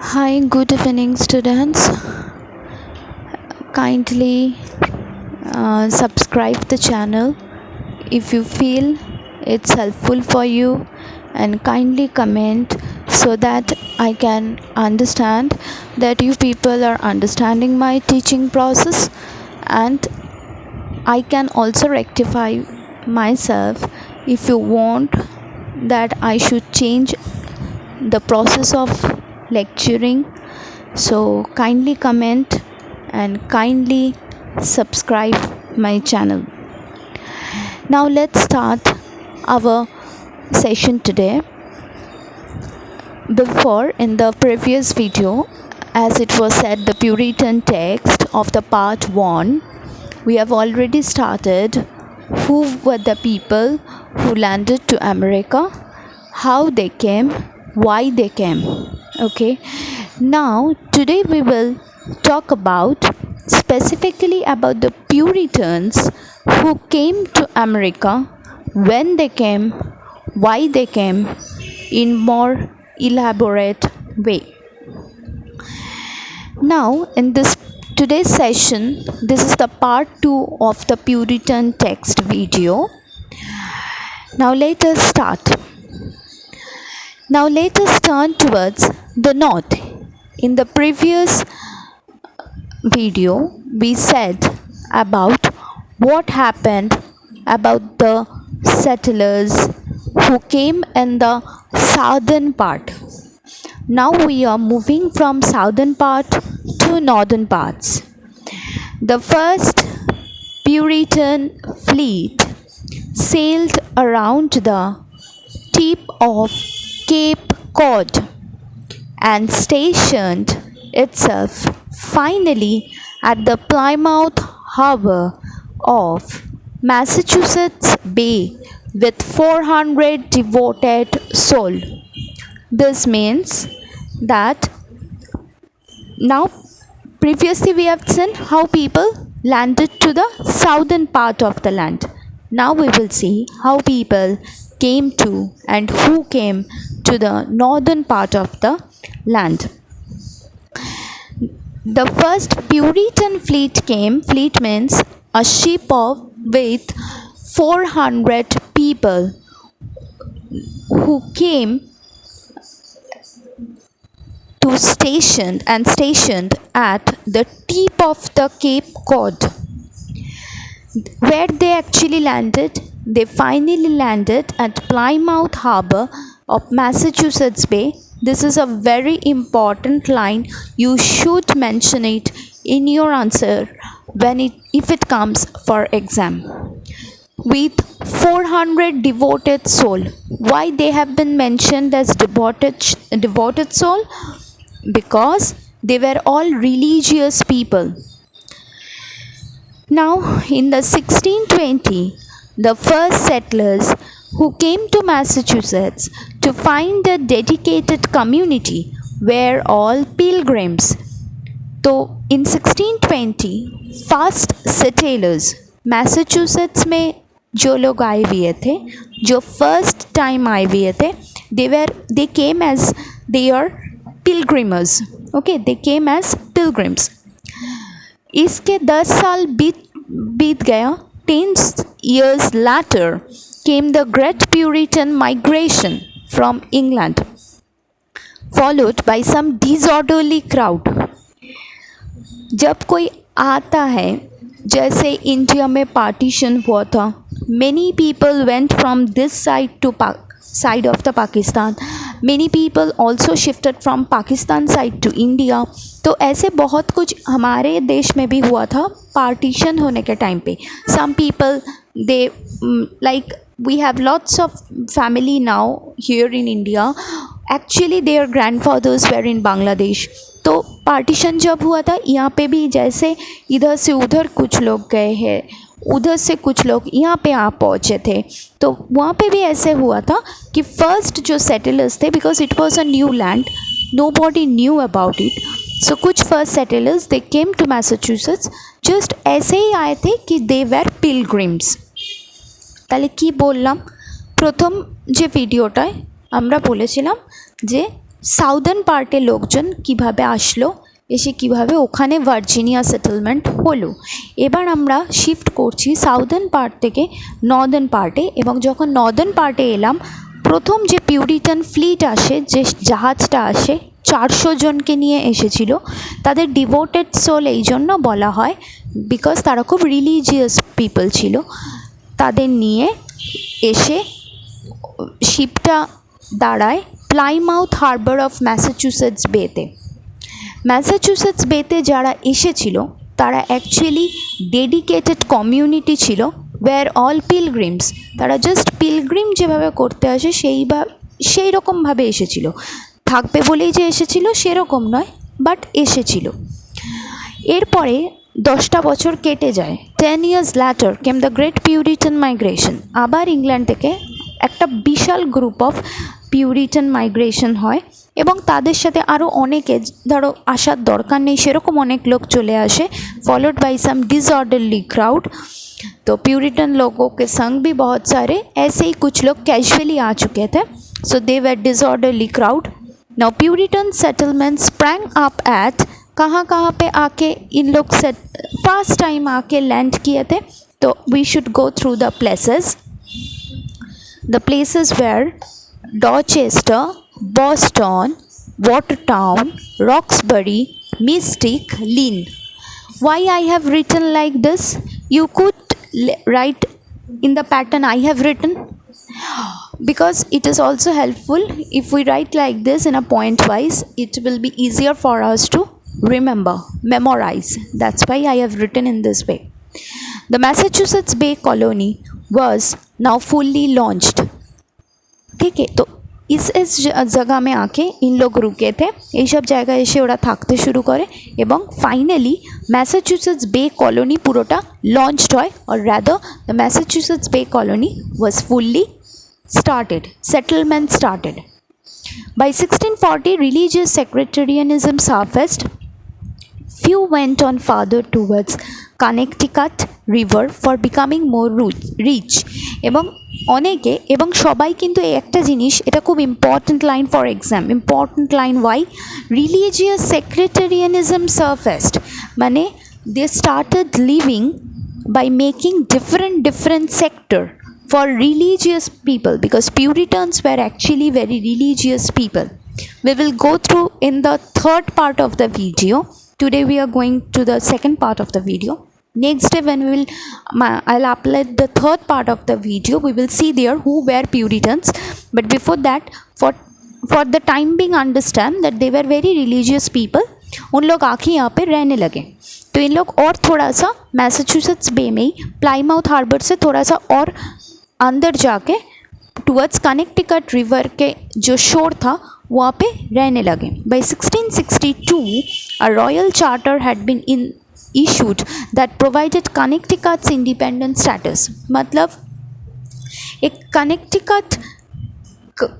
Hi, good evening, students. Kindly subscribe the channel if you feel it's helpful for you, and kindly comment so that I can understand that you people are understanding my teaching process, and I can also rectify myself if you want that I should change the process of lecturing. So kindly comment and kindly subscribe my channel. Now let's start our session today. Before, in the previous video, as it was said, the Puritan text of the part 1, we have already started who were the people who landed to America, how they came, why they came. Okay, now today we will talk about specifically about the Puritans who came to America, when they came, why they came, in more elaborate way. Now in this today's session, this is the part 2 of the Puritan text video. Now let us start. Now let us turn towards the north. In the previous video we said about what happened about the settlers who came in the southern part. Now we are moving from southern part to northern parts. The first Puritan fleet sailed around the tip of Cape Cod and stationed itself finally at the Plymouth harbor of Massachusetts Bay with 400 devoted souls. This means that now previously we have seen how people landed to the southern part of the land. Now we will see how people came to and who came to the northern part of the land. The first Puritan fleet came. Fleet means a ship of with 400 people who came to stationed at the tip of the Cape Cod. Where they actually landed? They finally landed at Plymouth harbor of Massachusetts Bay. This is a very important line. You should mention it in your answer if it comes for exam. With 400 devoted soul. Why they have been mentioned as devoted soul? Because they were all religious people. Now, in the 1620, the first settlers who came to Massachusetts to find a dedicated community were all pilgrims. So, in 1620, first settlers Massachusetts में जो लोग आए हुए थे, जो first time आए हुए थे, they came as their pilgrims. Okay, they came as pilgrims. इसके 10 साल बीत गया. 10 years later came the Great Puritan migration from England, followed by some disorderly crowd. जब कोई आता है, जैसे इंडिया में पार्टीशन हुआ था, many people went from this side of the Pakistan. Many people also shifted from Pakistan side to India. तो ऐसे बहुत कुछ हमारे देश में भी हुआ था पार्टीशन होने के टाइम पे. Some people they like we have lots of family now here in India. Actually their grandfathers were in Bangladesh. तो पार्टीशन जब हुआ था, यहाँ पे भी जैसे इधर से उधर कुछ लोग गए हैं, उधर से कुछ लोग यहाँ पे आ पहुँचे थे, तो वहाँ पे भी ऐसे हुआ था कि फर्स्ट जो सेटलर्स थे, because it was a new land, nobody knew about it, so कुछ first settlers they came to Massachusetts, just ऐसे ही आए थे कि दे वेर पिलग्रिम्स. তাহলে কি বললাম, প্রথম যে ভিডিওটায় আমরা বলেছিলাম যে সাউদার্ন পার্টে লোকজন কিভাবে আসলো, এসে কিভাবে ওখানে ভার্জিনিয়া সেটেলমেন্ট হলো। এবার আমরা শিফট করছি সাউদার্ন পার্ট থেকে নর্দার্ন পার্টে, এবং যখন নর্দার্ন পার্টে এলাম, প্রথম যে পিউরিটান ফ্লিট আসে, যে জাহাজটা আসে 400 জনকে নিয়ে এসেছিল। তাদের ডিভোটেড সোল এই জন্য বলা হয় বিকজ তারা খুব রিলিজিয়াস পিপল ছিল। তাদের নিয়ে এসে শিপটা দাঁড়ায় প্লাইমাউথ হারবার অফ ম্যাসাচুসেটস বেতে। ম্যাসাচুসেটস বেতে যারা এসেছিল তারা অ্যাকচুয়ালি ডেডিকেটেড কমিউনিটি ছিল, ওয়্যার অল পিলগ্রিমস, তারা জাস্ট পিলগ্রিম যেভাবে করতে আসে সেই রকমভাবে এসেছিল। থাকবে বলেই যে এসেছিল সেরকম নয়, বাট এসেছিল। এরপরে 10টা বছর কেটে যায়। 10 years later came the great Puritan migration। আবার ইংল্যান্ড থেকে একটা বিশাল গ্রুপ অফ পিউরিটান মাইগ্রেশন হয়, এবং তাদের সাথে আরও অনেকে, ধরো আসার দরকার নেই সেরকম অনেক लोग चले आसे, followed by some disorderly crowd. तो प्यूरिटन लोगों के संग भी बहुत सारे ऐसे ही कुछ लोग कैजुअली आ चुके थे। So they were disorderly crowd. Now Puritan settlement sprang up at, कहाँ कहाँ पे आके इन लोग फर्स्ट टाइम आके लैंड किए थे। तो we should go through the places. The places were Dorchester, Boston, Watertown, Roxbury, Mystic, Lynn. Why I have written like this? You could write in the pattern I have written, because it is also helpful if we write like this in a point wise. It will be easier for us to remember, memorize. That's why I have written in this way. The Massachusetts Bay Colony was now fully launched। ठीक है, तो इस जगह में आके इन लोग रुके थे, ये सब जगह एसे ओरा থাকতে শুরু করে, এবং ফাইনালি ম্যাসাচুসেটস বে কলোনি পুরোটা লঞ্চড হয়, और rather the Massachusetts Bay Colony was fully started, settlement started। By 1640 religious sectarianism surfaced। Few went on farther towards Connecticut river for becoming more rich। এবং অনেকে, এবং সবাই কিন্তু এই একটা জিনিস, এটা খুব important line for exam, important line. Why religious secretarianism surfaced, মানে they started living by making different sector for religious people, because Puritans were actually very religious people. We will go through in the third part of the video. Today we are going to the second part of the video. Next day when I'll upload the third part of the video, we will see there who were Puritans. But before that, for the time being, understand that they were very religious people। उन लोग आके यहाँ पे रहने लगे। तो इन लोग और थोड़ा सा मैसाचुसेट्स बे में ही प्लाईमाउथ हार्बर से थोड़ा सा और अंदर जाके टुवर्ड्स कनेक्टिकट रिवर के जो शोर था वहाँ पे रहने लगे। By 1662 a royal charter had been issued that provided Connecticut's independent status। मतलब एक कनेक्टिकट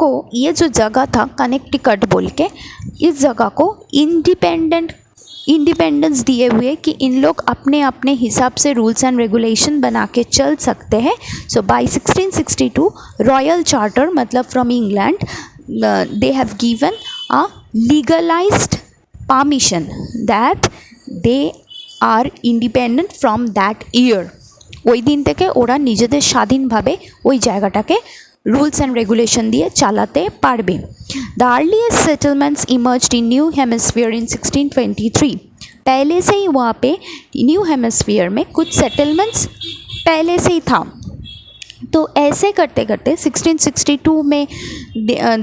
को, ये जो जगह था कनेक्टिकट बोल के, इस जगह को इंडिपेंडेंस दिए हुए कि इन लोग अपने अपने हिसाब से रूल्स एंड रेगुलेशन बना के चल सकते हैं। सो बाय 1662 रॉयल चार्टर, मतलब from England, they have given a legalized permission that they are independent from that year। ওই দিন থেকে ওরা নিজেদের স্বাধীনভাবে ওই জায়গাটাকে रूल्स एंड रेगुलेशन दिए चालाते पारबे। The earliest settlements emerged in new hemisphere in 1623। पहले से ही वहाँ पे न्यू हेमिस्फीयर में कुछ सेटलमेंट्स पहले से ही था। तो ऐसे करते करते 1662 में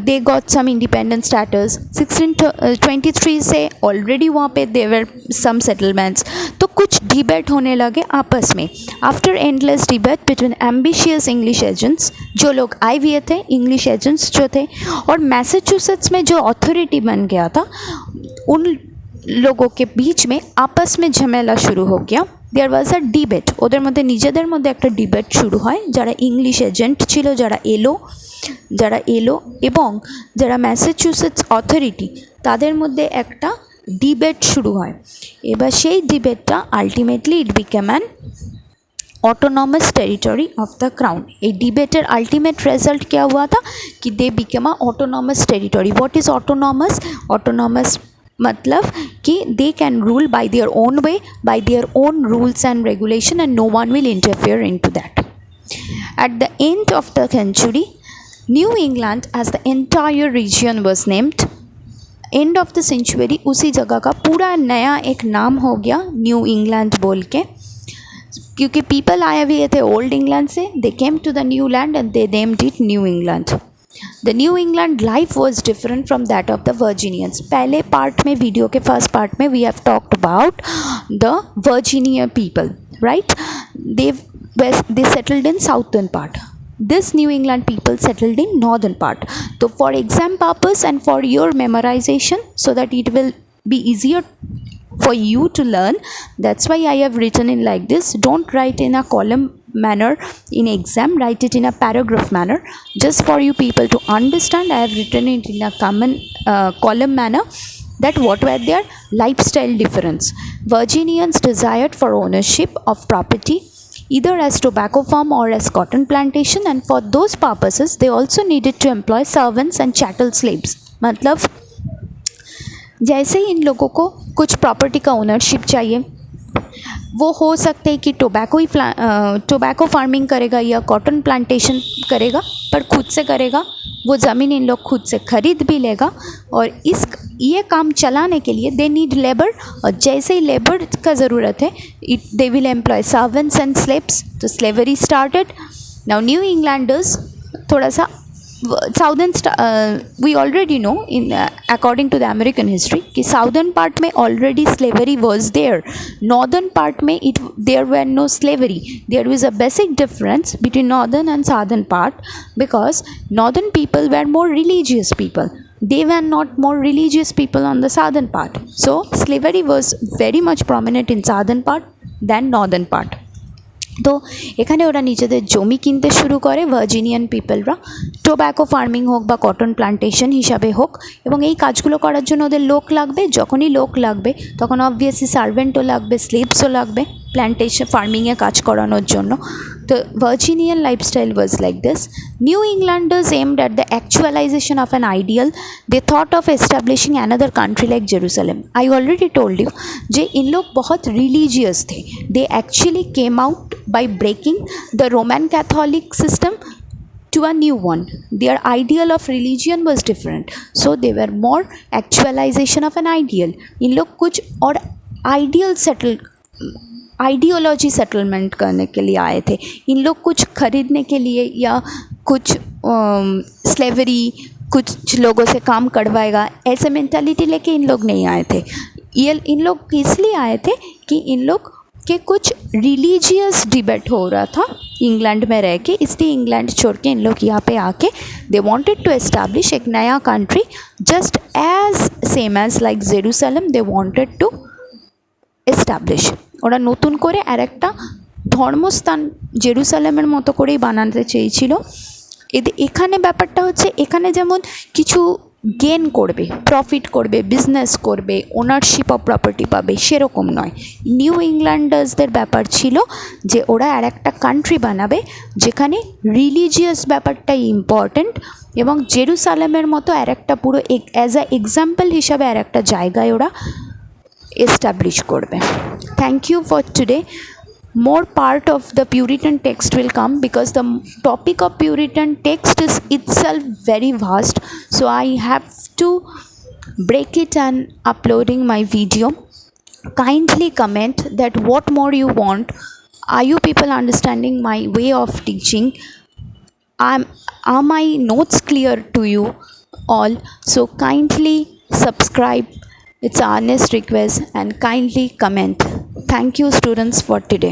they got some independent status. 1623 से ऑलरेडी वहाँ पे देवर सम सेटलमेंट्स। तो कुछ डिबेट होने लगे आपस में। After endless debate between ambitious English agents, जो लोग आए हुए थे, इंग्लिश एजेंट्स जो थे, और मैसाचुसेट्स में जो अथॉरिटी बन गया था, उन लोगों के बीच में आपस में झमेला शुरू हो गया। देयर वाज अ डिबेट, ওদের মধ্যে নিজেদের মধ্যে একটা ডিবেট শুরু হয়। যারা ইংলিশ এজেন্ট ছিল, যারা এলো এবং যারা ম্যাসাচুসেটস অথরিটি, তাদের মধ্যে একটা ডিবেট শুরু হয়। এবার সেই ডিবেটটা ultimately it became an autonomous territory of the crown. ए डिबेटर अल्टीमेट रिजल्ट क्या हुआ था कि they became a autonomous territory. What is autonomous? Autonomous मतलब कि they can rule by their own way, by their own rules and regulation, and no one will interfere into that. At the end of the century, New England as the entire region was named. End of the century उसी जगह का पूरा नया एक नाम हो गया new England बोल के, क्योंकि पीपल आए हुए थे ओल्ड इंग्लैंड से, they came to the new land and they named it New England. The New England life was different from that of the Virginians. पहले पार्ट में, वीडियो के फर्स्ट पार्ट में, we have talked about the Virginia people, right? they settled in southern part. This New England people settled in northern part. So for exam purpose and for your memorization, so that it will be easier for you to learn, that's why I have written in like this. Don't write in a column manner in exam, write it in a paragraph manner. Just for you people to understand, I have written it in a common column manner, that what were their lifestyle difference. Virginians desired for ownership of property, either as tobacco farm or as cotton plantation, and for those purposes they also needed to employ servants and chattel slaves. मतलब जैसे ही इन लोगों को कुछ property का ownership चाहिए, वो हो सकते हैं कि टोबैको फार्मिंग करेगा या कॉटन प्लांटेशन करेगा, पर खुद से करेगा। वो ज़मीन इन लोग खुद से खरीद भी लेगा, और ये काम चलाने के लिए दे नीड लेबर, और जैसे ही लेबर का ज़रूरत है, they will employ servants and slaves. तो slavery started. Now new Englanders थोड़ा सा southern, we already know in according to the American history कि साउदर्न पार्ट में already slavery was there, northern part में there were no slavery. There is a basic difference between northern and southern part, because northern people were more religious people, they were not more religious people on the southern part. So slavery was very much prominent in southern part than northern part. তো এখানে ওরা নিজেদের জমি কিনতে শুরু করে ভার্জিনিয়ান পিপলরা, tobacco farming হোক বা কটন প্লান্টেশন হিসাবে হোক, এবং এই কাজগুলো করার জন্য ওদের লোক লাগবে। যখনই লোক লাগবে তখন অবভিয়াসলি সার্ভেন্টও লাগবে, স্লেভসও লাগবে প্ল্যান্টেশন ফার্মিংয়ে কাজ করানোর জন্য। তো Virginian lifestyle was like this. New Englanders aimed at the actualization of an ideal. They thought of establishing another country like Jerusalem. I already told you जे इन लोग बहुत religious थे. They actually came out by breaking the Roman Catholic system to a new one. Their ideal of religion was different, so they were more actualization of an ideal. इन लोग कुछ और ideology settlement करने के लिए आए थे। इन लोग कुछ खरीदने के लिए या कुछ स्लेवरी, कुछ लोगों से काम करवाएगा, ऐसे मेंटालिटी लेके इन लोग नहीं आए थे। ये इन लोग इसलिए आए थे कि इन लोग के कुछ रिलीजियस डिबेट हो रहा था इंग्लैंड में रह के, इसलिए इंग्लैंड छोड़ के इन लोग यहाँ पे आके दे वांटेड टू एस्टैब्लिश एक नया country just as same as like Jerusalem they wanted to establish. ওরা নতুন করে আর একটা ধর্মস্থান জেরুসালেমের মতো করেই বানাতে চেয়েছিল। এখানে ব্যাপারটা হচ্ছে, এখানে যেমন কিছু গেন করবে, প্রফিট করবে, বিজনেস করবে, ওনারশিপ অফ প্রপার্টি পাবে, সেরকম নয়। নিউ ইংল্যান্ডার্সদের ব্যাপার ছিল যে ওরা আর একটা কান্ট্রি বানাবে যেখানে রিলিজিয়াস ব্যাপারটাই ইম্পর্ট্যান্ট, এবং জেরুসালেমের মতো আর একটা পুরো অ্যাজ আ এক্সাম্পল হিসাবে আর একটা জায়গায় ওরা establish korbe. Thank you for today. More part of the Puritan text will come, because the topic of Puritan text is itself very vast, so I have to break it and uploading my video. Kindly comment that what more you want. Are you people understanding my way of teaching? Are my notes clear to you all? So kindly subscribe. It's an honest request, and kindly comment. Thank you students for today.